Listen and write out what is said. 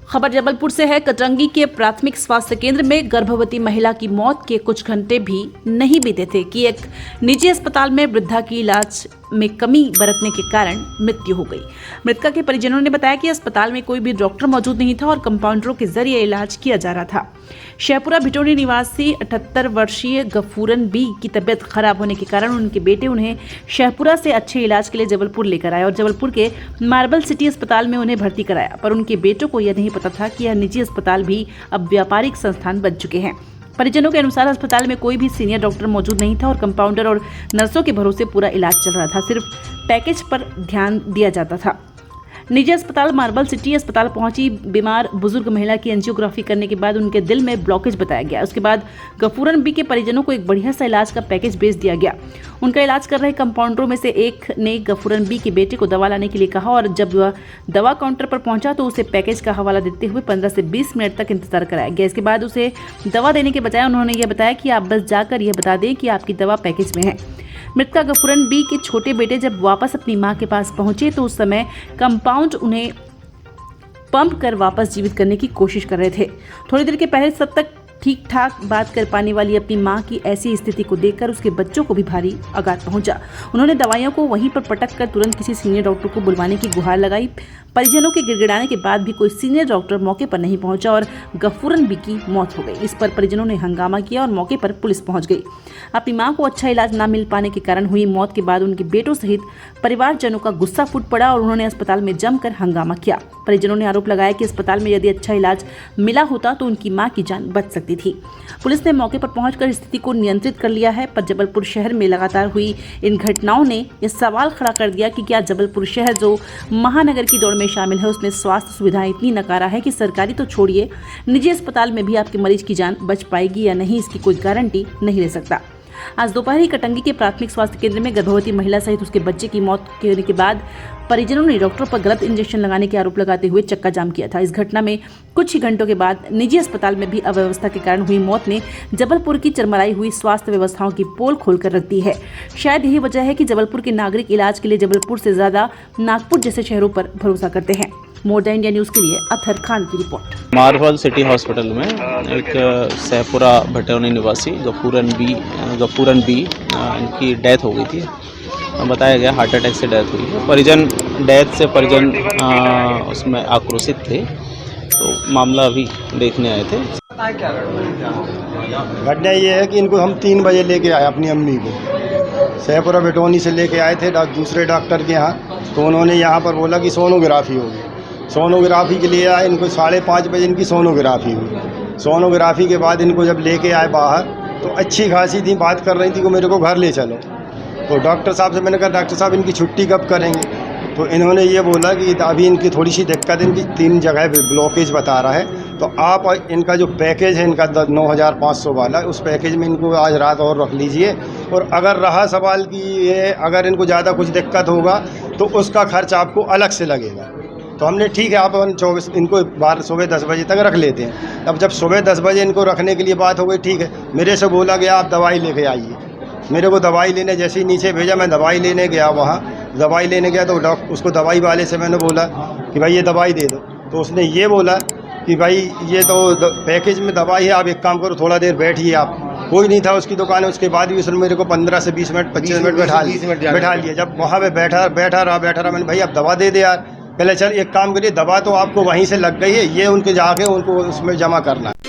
खबर जबलपुर से है। कटरंगी के प्राथमिक स्वास्थ्य केंद्र में गर्भवती महिला की मौत के कुछ घंटे भी नहीं बीते थे कि एक निजी अस्पताल में वृद्धा की इलाज में कमी बरतने के कारण मृत्यु हो गई। मृतका के परिजनों ने बताया कि अस्पताल में कोई भी डॉक्टर मौजूद नहीं था और कंपाउंडरों के जरिए इलाज किया जा रहा था। शेहपुरा भिटोनी निवासी 78 वर्षीय गफूरन बी की तबीयत खराब होने के कारण उनके बेटे उन्हें शेहपुरा से अच्छे इलाज के लिए जबलपुर लेकर आए और जबलपुर के मार्बल सिटी अस्पताल में उन्हें भर्ती कराया, पर उनके बेटों को यह नहीं पता था कि यह निजी अस्पताल भी अब व्यापारिक संस्थान बन चुके हैं। परिजनों के अनुसार अस्पताल में कोई भी सीनियर डॉक्टर मौजूद नहीं था और कंपाउंडर और नर्सों के भरोसे पूरा इलाज चल रहा था। सिर्फ पैकेज पर ध्यान दिया जाता था। निजी अस्पताल मार्बल सिटी अस्पताल पहुंची बीमार बुजुर्ग महिला की एंजियोग्राफी करने के बाद उनके दिल में ब्लॉकेज बताया गया। उसके बाद गफूरन बी के परिजनों को एक बढ़िया सा इलाज का पैकेज भेज दिया गया। उनका इलाज कर रहे कंपाउंडरों में से एक ने गफूरन बी के बेटे को दवा लाने के लिए कहा और जब वह दवा काउंटर पर पहुंचा तो उसे पैकेज का हवाला देते हुए 15 से 20 मिनट तक इंतजार कराया गया। इसके बाद उसे दवा देने के बजाय उन्होंने यह बताया कि आप बस जाकर यह बता दें कि आपकी दवा पैकेज में है। मृतका गफूरन बी के छोटे बेटे जब वापस अपनी मां के पास पहुंचे तो उस समय कंपाउंड उन्हें पंप कर वापस जीवित करने की कोशिश कर रहे थे। थोड़ी देर के पहले सब तक ठीक ठाक बात कर पाने वाली अपनी मां की ऐसी स्थिति को देखकर उसके बच्चों को भी भारी आघात पहुंचा। उन्होंने दवाइयों को वहीं पर पटक कर तुरंत किसी सीनियर डॉक्टर को बुलवाने की गुहार लगाई। परिजनों के गिड़गिड़ाने के बाद भी कोई सीनियर डॉक्टर मौके पर नहीं पहुंचा और गफूरन बी की मौत हो गई। इस पर परिजनों ने हंगामा किया और मौके पर पुलिस पहुंच गई। अपनी मां को अच्छा इलाज न मिल पाने के कारण हुई मौत के बाद उनके बेटों सहित परिवारजनों का गुस्सा फूट पड़ा और उन्होंने अस्पताल में जमकर हंगामा किया। परिजनों ने आरोप लगाया कि अस्पताल में यदि अच्छा इलाज मिला होता तो उनकी मां की जान बच सकती थी। पुलिस ने मौके पर पहुंचकर स्थिति को नियंत्रित कर लिया है, पर जबलपुर शहर में लगातार हुई इन घटनाओं ने यह सवाल खड़ा कर दिया कि क्या जबलपुर शहर जो महानगर की दौड़ में शामिल है उसमें स्वास्थ्य सुविधाएं इतनी नकारा है कि सरकारी तो छोड़िए निजी अस्पताल में भी आपके मरीज की जान बच पाएगी या नहीं, इसकी कोई गारंटी नहीं ले सकता। आज दोपहर ही कटंगी के प्राथमिक स्वास्थ्य केंद्र में गर्भवती महिला सहित उसके बच्चे की मौत होने के बाद परिजनों ने डॉक्टर पर गलत इंजेक्शन लगाने के आरोप लगाते हुए चक्का जाम किया था। इस घटना में कुछ ही घंटों के बाद निजी अस्पताल में भी अव्यवस्था के कारण हुई मौत ने जबलपुर की चरमराई हुई स्वास्थ्य व्यवस्थाओं की पोल खोलकर रख दी है। शायद यही वजह है कि जबलपुर के नागरिक इलाज के लिए जबलपुर से ज्यादा नागपुर जैसे शहरों पर भरोसा करते हैं। मोर इंडिया न्यूज के लिए अथर खान की रिपोर्ट। मार्बल सिटी हॉस्पिटल में एक शेहपुरा भिटोनी निवासी गफूरन बी इनकी डेथ हो गई थी। बताया गया हार्ट अटैक से डेथ हुई है। परिजन उसमें आक्रोशित थे, तो मामला अभी देखने आए थे। घटना ये है कि इनको हम 3 बजे लेके आए अपनी अम्मी को, शेहपुरा भिटोनी से लेके आए थे दूसरे डॉक्टर के यहाँ। तो उन्होंने यहाँ पर बोला कि सोनोग्राफी होगी। सोनोग्राफी के लिए आए, इनको 5:30 बजे इनकी सोनोग्राफी हुई। सोनोग्राफी के बाद इनको जब लेके आए बाहर तो अच्छी खासी थी, बात कर रही थी कि मेरे को घर ले चलो। तो डॉक्टर साहब से मैंने कहा डॉक्टर साहब इनकी छुट्टी कब करेंगे? तो इन्होंने ये बोला कि अभी इनकी थोड़ी सी दिक्कत, इनकी 3 जगह ब्लॉकेज बता रहा है। तो आप इनका जो पैकेज है इनका 9,500 वाला, उस पैकेज में इनको आज रात और रख लीजिए। और अगर रहा सवाल कि ये अगर इनको ज़्यादा कुछ दिक्कत होगा तो उसका खर्च आपको अलग से लगेगा। तो हमने ठीक है आप इनको सुबह 10 बजे तक रख लेते हैं। अब जब सुबह 10 बजे इनको रखने के लिए बात हो गई, ठीक है, मेरे से बोला गया आप दवाई लेके आइए। मेरे को दवाई लेने जैसे ही नीचे भेजा, मैं दवाई लेने गया। वहाँ दवाई लेने गया तो उसको दवाई वाले से मैंने बोला कि भाई ये दवाई दे दो। तो उसने ये बोला कि भाई ये तो पैकेज में दवाई है, आप एक काम करो थोड़ा देर बैठिए आप। कोई नहीं था उसकी दुकान है। उसके बाद भी उसने मेरे को 15 से 20 मिनट 25 मिनट बैठा लिया। जब वहाँ पे बैठा रहा मैंने भाई आप दवा दे दे यार। पहले चल एक काम करिए, दवा तो आपको वहीं से लग गई है, ये उनके जाके उनको उसमें जमा करना है।